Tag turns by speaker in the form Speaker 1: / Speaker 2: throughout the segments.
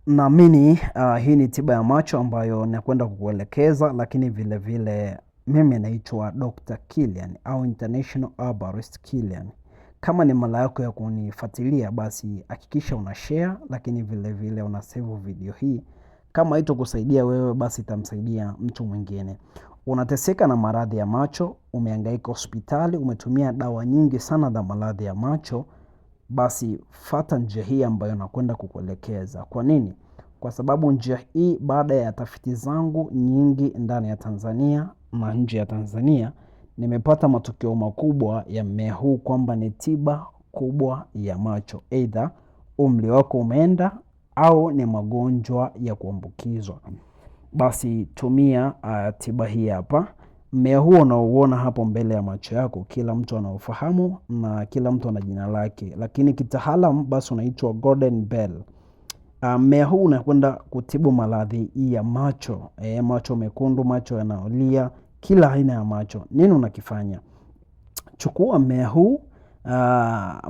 Speaker 1: Naamini hii ni tiba ya macho ambayo nakwenda kukuelekeza, lakini vile vile mimi naitwa Dr. Kilian au International Herbalist Kilian. Kama ni mara yako ya kunifuatilia, basi hakikisha una share, lakini vile vile una save video hii. Kama kusaidia wewe, basi itamsaidia mtu mwingine. Unateseka na maradhi ya macho, umehangaika hospitali, umetumia dawa nyingi sana za maradhi ya macho, basi fuata njia hii ambayo nakwenda kukuelekeza. Kwa nini? Kwa sababu njia hii, baada ya tafiti zangu nyingi ndani ya Tanzania na nje ya Tanzania, nimepata matokeo makubwa ya mmea huu kwamba ni tiba kubwa ya macho. Either umri wako umeenda au ni magonjwa ya kuambukizwa, basi tumia tiba hii hapa. Mmea huo unaouona hapo mbele ya macho yako, kila mtu anaofahamu na kila mtu ana jina lake, lakini kitaalamu basi unaitwa Golden Bell. Mmea huu unakwenda kutibu maradhi ya macho, macho mekundu, macho yanayolia, kila aina ya macho. Nini unakifanya? Chukua mmea huu,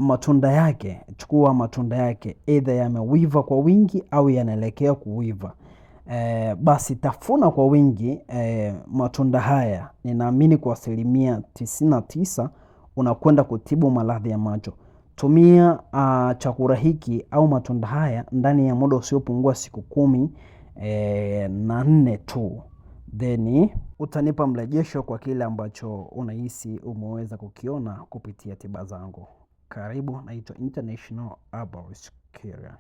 Speaker 1: matunda yake, chukua matunda yake, either yamewiva kwa wingi au yanaelekea kuiva. Basi tafuna kwa wingi matunda haya. Ninaamini kwa 99% unakwenda kutibu maradhi ya macho. Tumia chakula hiki au matunda haya ndani ya muda usiopungua siku 14 tu. Then utanipa mrejesho kwa kile ambacho unahisi umeweza kukiona kupitia tiba zangu. Karibu, naitwa International Herbalist Kilian.